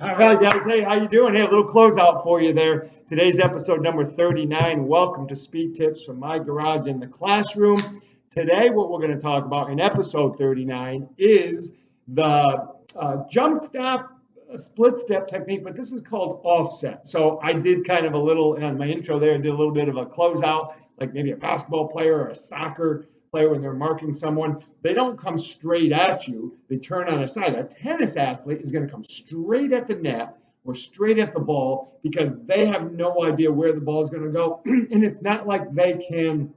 All right, guys. Hey, how you doing? Hey, a little closeout for you there. Today's episode number 39. Welcome to Speed Tips from my garage in the classroom. Today, what we're going to talk about in episode 39 is the jump stop split step technique, but this is called offset. So I did kind of a little, in my intro there, I did a little bit of a closeout, like maybe a basketball player or a soccer player when they're marking someone. They don't come straight at you. They turn on a side. A tennis athlete is going to come straight at the net or straight at the ball because they have no idea where the ball is going to go. And it's not like they can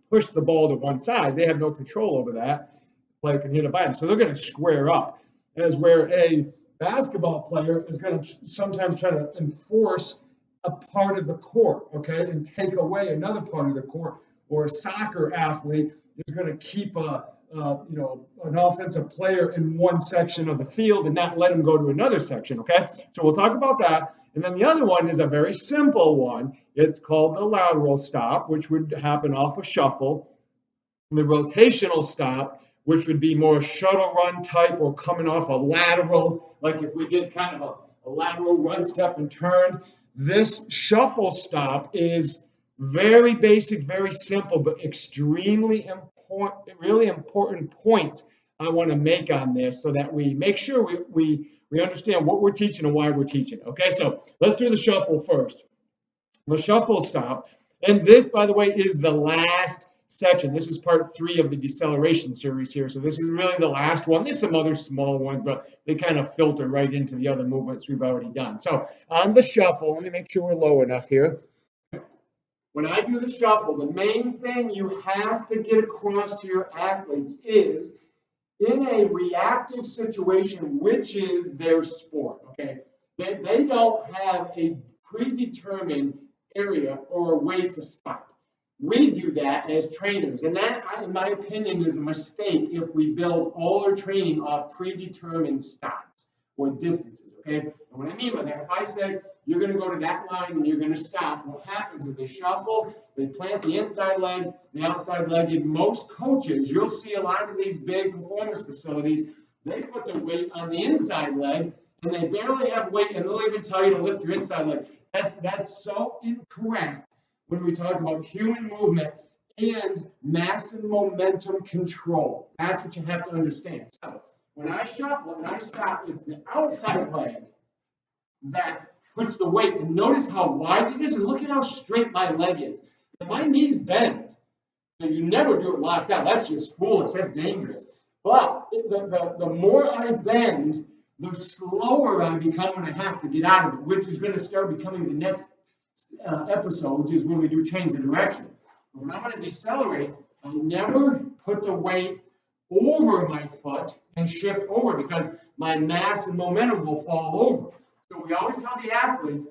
push the ball to one side. They have no control over that. The player can hit it by them. So they're going to square up. As where a basketball player is going to sometimes try to enforce a part of the court, okay, and take away another part of the court. Or a soccer athlete is going to keep an offensive player in one section of the field and not let him go to another section. Okay, so we'll talk about that. And then the other one is a very simple one. It's called the lateral stop, which would happen off a shuffle. The rotational stop, which would be more shuttle run type or coming off a lateral, like if we did kind of a lateral run step and turn. This shuffle stop is very basic, very simple, but extremely important, really important points I want to make on this so that we make sure we understand what we're teaching and why we're teaching. Okay, so let's do the shuffle first. The shuffle stop. And this, by the way, is the last section. This is part 3 of the deceleration series here. So this is really the last one. There's some other small ones, but they kind of filter right into the other movements we've already done. So on the shuffle, let me make sure we're low enough here. When I do the shuffle, the main thing you have to get across to your athletes is in a reactive situation, which is their sport, okay? They don't have a predetermined area or a way to stop. We do that as trainers, and that, in my opinion, is a mistake if we build all our training off predetermined stops or distances, okay? And what I mean by that, if I say, you're going to go to that line and you're going to stop. What happens is they shuffle, they plant the inside leg, the outside leg. In most coaches, you'll see a lot of these big performance facilities, they put the weight on the inside leg and they barely have weight and they'll even tell you to lift your inside leg. That's so incorrect when we talk about human movement and mass and momentum control. That's what you have to understand. So when I shuffle and I stop, it's the outside leg that puts the weight, and notice how wide it is, and look at how straight my leg is. And my knees bend. And you never do it locked out. That's just foolish. That's dangerous. But the more I bend, the slower I become when I have to get out of it, which is going to start becoming the next episode, which is when we do change of direction. When I'm going to decelerate, I never put the weight over my foot and shift over because my mass and momentum will fall over. So we always tell the athletes,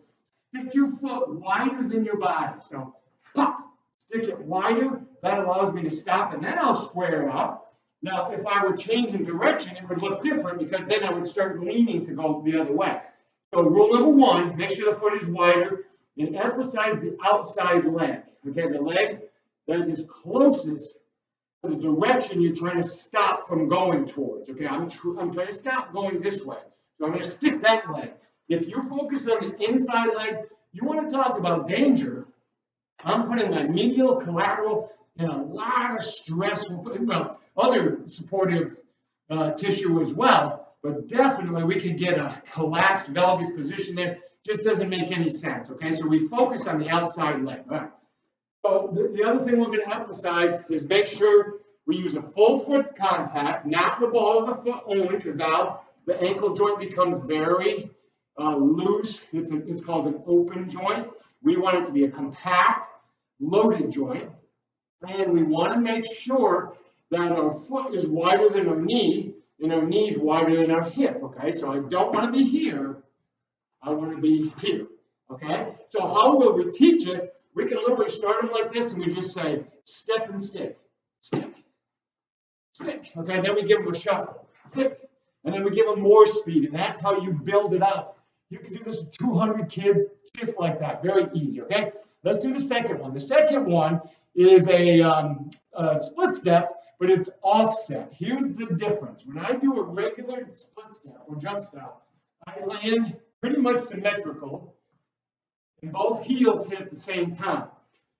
stick your foot wider than your body. So, pop, stick it wider. That allows me to stop, and then I'll square it up. Now, if I were changing direction, it would look different because then I would start leaning to go the other way. So rule number 1, make sure the foot is wider and emphasize the outside leg. Okay, the leg that is closest to the direction you're trying to stop from going towards. Okay, I'm trying to stop going this way. So I'm going to stick that leg. If you focus on the inside leg, you want to talk about danger. I'm putting my medial, collateral, and a lot of stress, well, other supportive tissue as well, but definitely we could get a collapsed valgus position there. Just doesn't make any sense, okay? So we focus on the outside leg. All right. So the other thing we're going to emphasize is make sure we use a full foot contact, not the ball of the foot only, because now the ankle joint becomes very loose. It's called an open joint. We want it to be a compact, loaded joint. And we want to make sure that our foot is wider than our knee and our knee is wider than our hip, okay? So I don't want to be here. I want to be here, okay? So how will we teach it? We can literally start them like this and we just say, step and stick, stick, stick. Okay, then we give them a shuffle, stick. And then we give them more speed, and that's how you build it up. You can do this with 200 kids just like that. Very easy, okay? Let's do the second one. The second one is a split step, but it's offset. Here's the difference. When I do a regular split step or jump step, I land pretty much symmetrical, and both heels hit at the same time.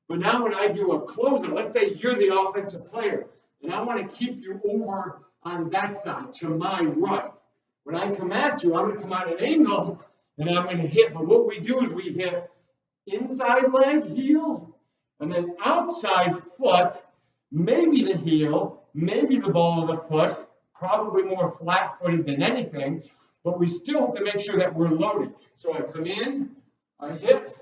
But now when I do a closer, let's say you're the offensive player, and I want to keep you over on that side to my right. When I come at you, I'm going to come at an angle, and I'm going to hit. But what we do is we hit inside leg, heel, and then outside foot, maybe the heel, maybe the ball of the foot, probably more flat-footed than anything, but we still have to make sure that we're loaded. So I come in, I hit,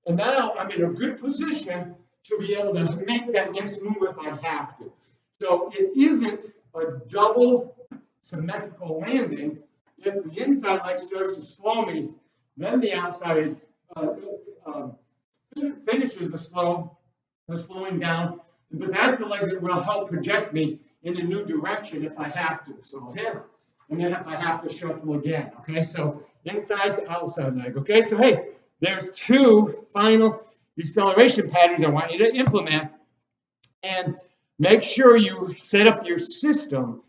and now I'm in a good position to be able to make that next move if I have to. So it isn't a double symmetrical landing. If the inside leg starts to slow me, then the outside finishes the slowing down. But that's the leg that will help project me in a new direction if I have to. So I'll hit, and then if I have to shuffle again. Okay, so inside to outside leg. Okay, so hey, there's two final deceleration patterns I want you to implement, and make sure you set up your system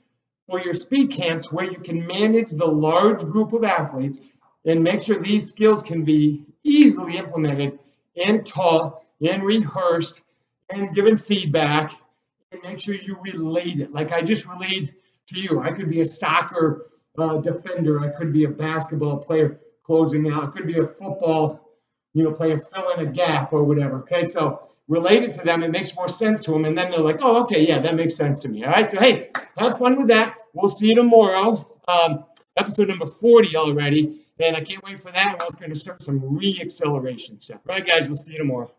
for your speed camps where you can manage the large group of athletes, and make sure these skills can be easily implemented and taught and rehearsed and given feedback, and make sure you relate it. Like I just relayed to you, I could be a soccer defender, I could be a basketball player closing out, I could be a football player filling a gap or whatever. Okay, so relate it to them, it makes more sense to them, and then they're like, oh, okay, yeah, that makes sense to me. All right, so hey, have fun with that. We'll see you tomorrow. Episode number 40 already, and I can't wait for that. We're going to start some re-acceleration stuff. All right, guys, we'll see you tomorrow.